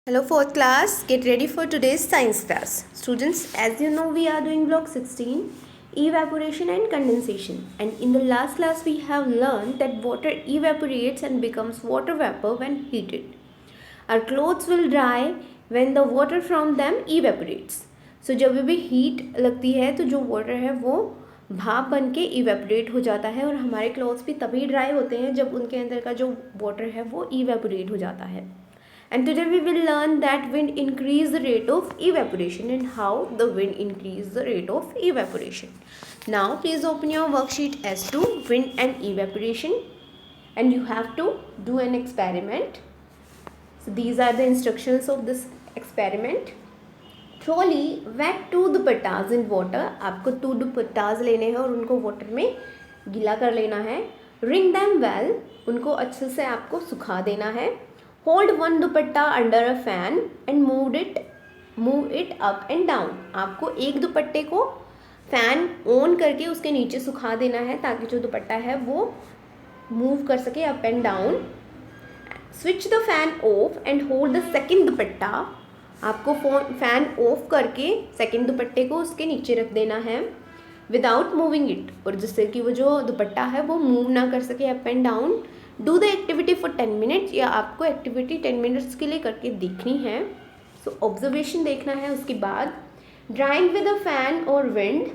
Hello fourth class, get ready for today's science class. Students, as you know we are doing block 16, evaporation and condensation, and in the last class we have learned that water evaporates and becomes water vapor when heated. Our clothes will dry when the water from them evaporates. So जब भी heat लगती है तो जो water है वो भाप बन के evaporate हो जाता है और हमारे clothes भी तभी dry होते हैं जब उनके अंदर का जो water है वो evaporate हो जाता है. And today we will learn that wind increase the rate of evaporation and how the wind increase the rate of evaporation. Now please open your worksheet S2 wind and evaporation, and you have to do an experiment. So these are the instructions of this experiment. Trolley wet 2 dupattas in water. आपको 2 dupattas लेने हैं और उनको water में गीला कर लेना है. Wring them well. उनको अच्छे से आपको सुखा देना है. Hold one dupatta under a fan and move it up and down. आपको एक दुपट्टे को फैन ऑन करके उसके नीचे सुखा देना है ताकि जो दुपट्टा है वो मूव कर सके up and down. Switch the fan of and hold the second दुपट्टा. आपको फैन ऑफ करके सेकेंड दुपट्टे को उसके नीचे रख देना है विदाउट मूविंग इट, और जिससे कि वो जो दुपट्टा है वो मूव ना कर सके up and down. Do the activity for 10 minutes, या आपको एक्टिविटी 10 मिनट्स के लिए करके देखनी है. सो ऑब्जर्वेशन देखना है. उसके बाद drawing with a fan or wind,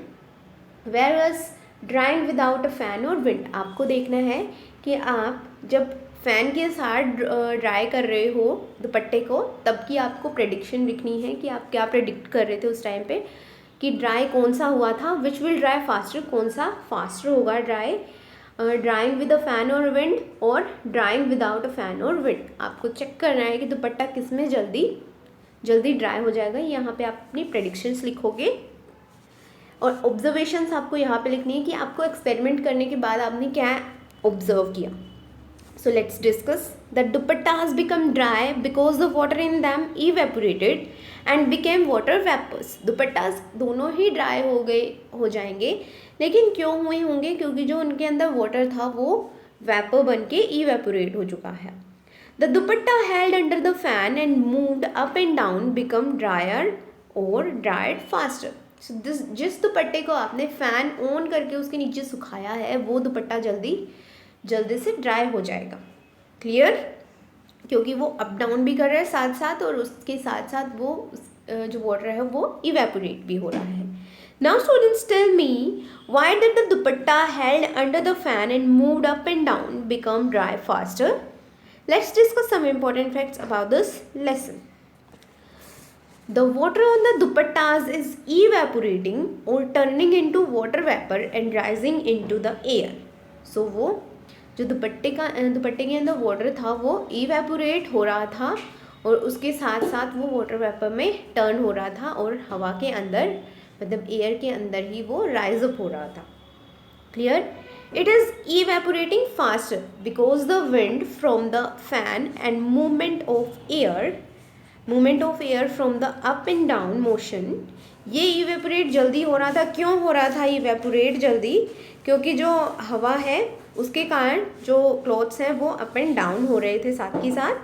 whereas drawing without a fan or wind. आपको देखना है कि आप जब फैन के साथ ड्राई कर रहे हो दुपट्टे को तब की आपको प्रेडिक्शन लिखनी है कि आप क्या प्रेडिक्ट कर रहे थे उस टाइम पे कि ड्राई कौन सा हुआ था. विच विल ड्राई फास्टर, कौन सा फास्टर होगा dry. Drawing with a fan or wind और drawing without a fan or wind. आपको चेक करना है कि दुपट्टा किस में जल्दी ड्राई हो जाएगा. यहाँ पे आप अपनी प्रेडिक्शंस लिखोगे और ऑब्जर्वेशंस आपको यहाँ पे लिखनी है कि आपको एक्सपेरिमेंट करने के बाद आपने क्या ऑब्जर्व किया. So let's discuss. The dupatta has become dry because the water in them evaporated and became water vapours. Dupattas दोनों ही ड्राई हो जाएंगे, लेकिन क्यों हुए होंगे? क्योंकि जो उनके अंदर वाटर था वो वेपर बन के इवेपोरेट हो चुका है. The dupatta held under the fan and moved up and down become dryer और ड्राइड फास्टर. जिस दुपट्टे को आपने फैन ऑन करके उसके नीचे सुखाया है वो दुपट्टा जल्दी से ड्राई हो जाएगा. क्लियर? क्योंकि वो अप डाउन भी कर रहा है साथ साथ, और उसके साथ साथ वो जो वाटर है वो इवेपोरेट भी हो रहा है. Now students tell me, why did the dupatta held under the fan and moved up and down become dry faster? Let's discuss some important facts about this lesson. The water on the dupattas is evaporating or turning into water vapor and rising into the air. So वो जो दुपट्टे के अंदर water था वो evaporate हो रहा था और उसके साथ साथ वो वाटर वेपर में टर्न हो रहा था और हवा के अंदर मतलब एयर के अंदर ही वो राइज अप हो रहा था. Clear? It is evaporating faster because the wind from the fan and movement of air from the up and down motion. ये इवेपोरेट जल्दी हो रहा था. क्यों हो रहा था इवेपोरेट जल्दी? क्योंकि जो हवा है उसके कारण जो क्लॉथ्स हैं वो अप एंड डाउन हो रहे थे साथ ही साथ.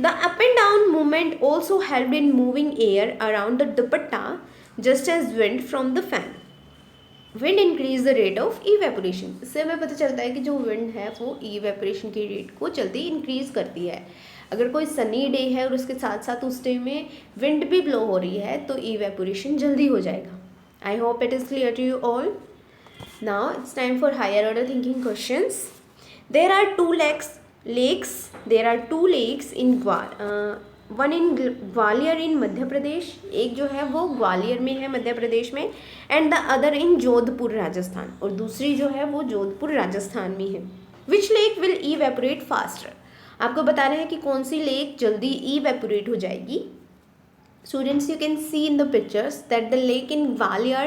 The up and down movement also help in moving air around the dupatta just as wind from the fan. Wind increase the rate of evaporation. इससे हमें पता चलता है कि जो wind है वो evaporation की रेट को जल्दी इंक्रीज़ करती है. अगर कोई सनी डे है और उसके साथ साथ उस डे में विंड भी ब्लो हो रही है तो evaporation जल्दी हो जाएगा. I hope it is clear to you all. Now it's time for higher order thinking questions. There are two lakes in one in Gwalior in Madhya Pradesh. एक जो है वो ग्वालियर में है मध्य प्रदेश में, and the other in Jodhpur Rajasthan, और दूसरी जो है वो जोधपुर राजस्थान में है. Which lake will evaporate faster? आपको बताना है कि कौन सी लेक जल्दी इवेपोरेट हो जाएगी. Students, you can C in the pictures that the lake in Gwalior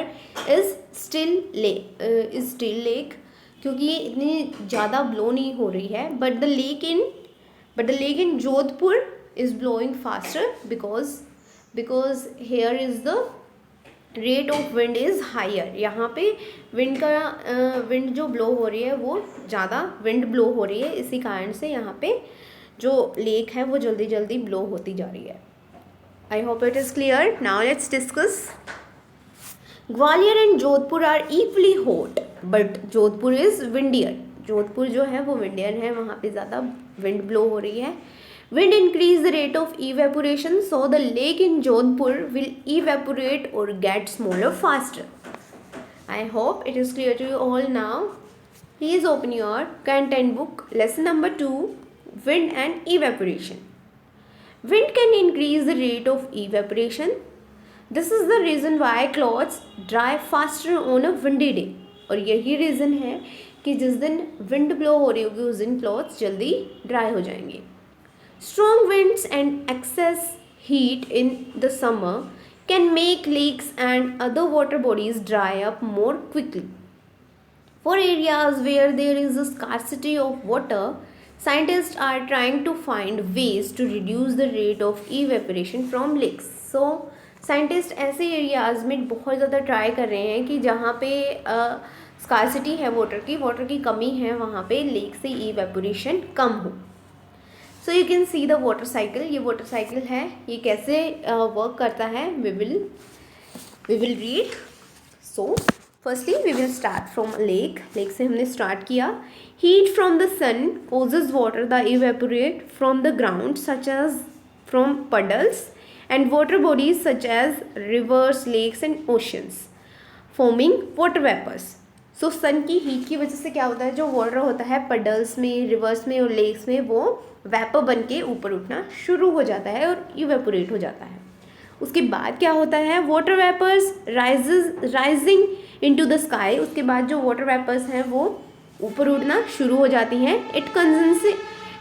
is still lake क्योंकि ये इतनी ज़्यादा ब्लो नहीं हो रही है. But the lake in Jodhpur is blowing faster because here is the rate of wind is higher. यहाँ पे विंड जो ब्लो हो रही है वो ज़्यादा विंड ब्लो हो रही है, इसी कारण से यहाँ पे जो लेक है वो जल्दी ब्लो होती जा रही है. I hope it is clear. Now let's discuss. Gwalior and Jodhpur are equally hot but Jodhpur is windier. Jodhpur जो है वो विंडियर है, वहाँ पे ज़्यादा विंड ब्लो हो रही है. Wind increase the rate of evaporation, so the lake in Jodhpur will evaporate और get smaller faster. I hope it is clear to you all now. Please open your content book, lesson number 2, wind and evaporation. Wind can increase the rate of evaporation. This is the reason why clothes dry faster on a windy day. और यही reason है कि जिस दिन wind blow हो रही होगी उस दिन क्लॉथ्स जल्दी ड्राई हो जाएंगे. Strong winds and excess heat in the summer can make lakes and other water bodies dry up more quickly. For areas where there is a scarcity of water, scientists are trying to find ways to reduce the rate of evaporation from lakes. So scientist ऐसे areas में बहुत ज़्यादा try कर रहे हैं कि जहाँ पे स्कार्सिटी है वाटर की कमी है, वहाँ पे लेक से इवेपोरेशन कम हो. So you can see the water cycle. ये वाटर साइकिल है, ये कैसे वर्क करता है we will read. So firstly we will start from lake. Lake से हमने स्टार्ट किया. Heat from the sun causes water the evaporate from the ground such as from puddles and water bodies such as rivers, lakes and oceans, forming water vapors. सो सन की heat की वजह से क्या होता है, जो वाटर होता है पडल्स में, रिवर्स में और लेक्स में, वो वेपर बन के ऊपर उठना शुरू हो जाता है और इवेपोरेट हो जाता है. उसके बाद क्या होता है, water vapours rising into the sky. उसके बाद जो वाटर वेपर्स हैं वो ऊपर उड़ना शुरू हो जाती हैं.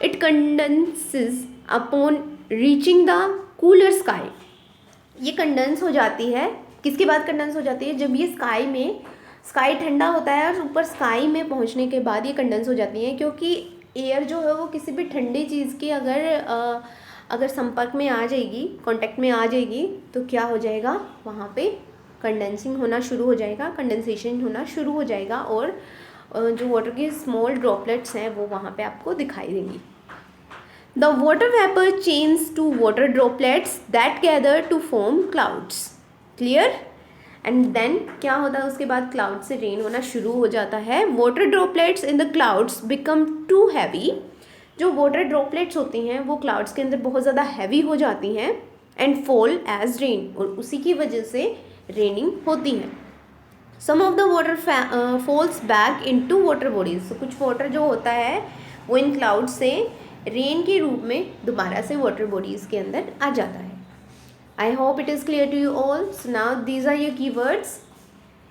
It condenses upon reaching the cooler sky. ये कंडेंस हो जाती है. किसके बाद कंडेंस हो जाती है, जब ये स्काई ठंडा होता है और ऊपर स्काई में पहुंचने के बाद ये कंडेंस हो जाती हैं. क्योंकि एयर जो है वो किसी भी ठंडी चीज़ की अगर संपर्क में आ जाएगी, कांटेक्ट में आ जाएगी, तो क्या हो जाएगा, वहाँ पे कंडेंसिंग होना शुरू हो जाएगा, कंडेंसेशन होना शुरू हो जाएगा और जो वाटर के स्मॉल ड्रॉपलेट्स हैं वो वहाँ पे आपको दिखाई देंगी. The water vapour change to water droplets that gather to form clouds. Clear. And then क्या होता है, उसके बाद क्लाउड से रेन होना शुरू हो जाता है. Water droplets in the clouds become too heavy. जो वाटर ड्रॉपलेट्स होती हैं वो क्लाउड्स के अंदर बहुत ज़्यादा हैवी हो जाती हैं. एंड फॉल एज रेन, और उसी की वजह से रेनिंग होती है. Some of the water falls back into water bodies. तो कुछ वाटर जो होता है वो इन क्लाउड से रेन के रूप में दोबारा से वाटर बॉडीज़ के अंदर आ जाता है. I hope it is clear to you all. So now these are your keywords: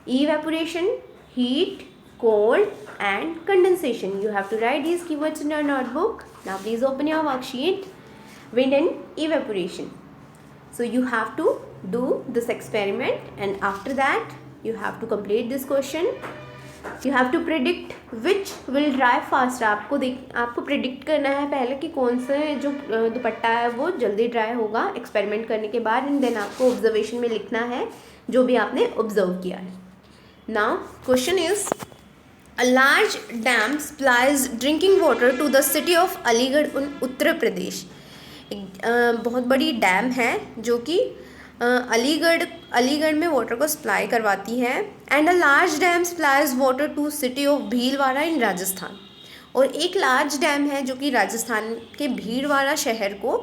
evaporation, heat, cold and condensation. You have to write these keywords in your notebook. Now please open your worksheet. Wind and evaporation. So you have to do this experiment and after that you have to complete this question. You have to predict which will dry faster. आपको predict करना है पहले कि कौन से जो दुपट्टा है वो जल्दी ड्राई होगा एक्सपेरिमेंट करने के बाद. एंड देन आपको ऑब्जर्वेशन में लिखना है जो भी आपने ऑब्जर्व किया है. Now question is, a large dam supplies drinking water to the city of Aligarh in Uttar Pradesh. एक बहुत बड़ी डैम है जो कि अलीगढ़ में वाटर को सप्लाई करवाती है. And a large dam supplies water to city of Bhilwara in Rajasthan. और एक लार्ज डैम है जो कि राजस्थान के भीलवाड़ा शहर को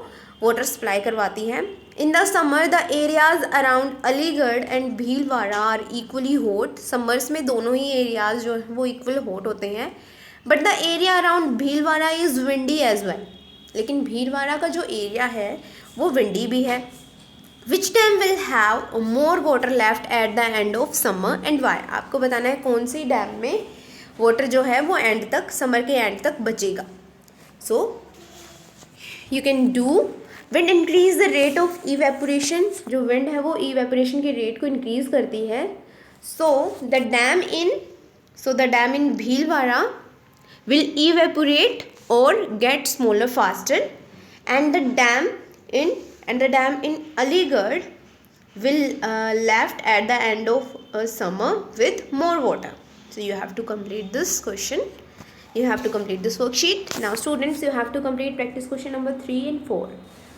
वाटर सप्लाई करवाती है. In the summer the areas around Aligarh and Bhilwara are equally hot. Summers में दोनों ही एरियाज जो है वो इक्वल हॉट होते हैं. But the area around Bhilwara is windy as well. लेकिन भीलवाड़ा का जो एरिया है वो विंडी भी है. Which dam will have more water left at the end of summer and why. आपको बताना है कौन सी डैम में वाटर जो है वो एंड तक, समर के एंड तक बचेगा. So you can do. Wind increase the rate of evaporation. जो विंड है वो इवेपोरेशन के रेट को इंक्रीज करती है. So the dam in Bhilwara will evaporate और get smaller faster. And the dam in Aligarh will left at the end of summer with more water. So you have to complete this question. You have to complete this worksheet. Now students, you have to complete practice question number 3 and 4.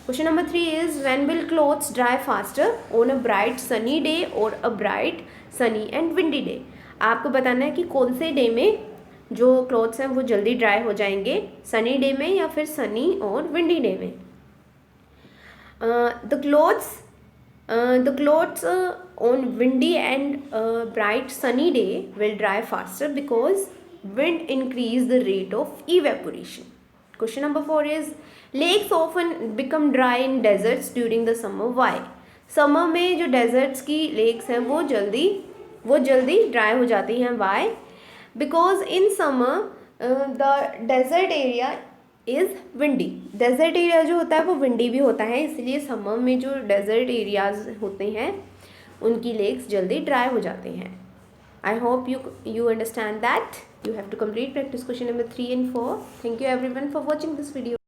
Question number 3 is when will clothes dry faster on a bright sunny day or a bright sunny and windy day? आपको बताना है कि कौन से day में जो clothes हैं वो जल्दी ड्राई हो जाएंगे, सनी डे में या फिर सनी और विंडी डे में. The clothes on windy and bright sunny day will dry faster because wind increase the rate of evaporation. Question number 4 is lakes often become dry in deserts during the summer. Why? Summer में जो desserts की lakes हैं वो जल्दी dry हो जाती हैं. Why? Because in summer the desert area is windy. Desert area जो होता है वो विंडी भी होता है, इसलिए समर में जो डेजर्ट एरियाज होते हैं उनकी लेक्स जल्दी ड्राई हो जाते हैं. I hope you understand that. You have to complete practice question number 3 and 4. Thank you everyone for watching this video.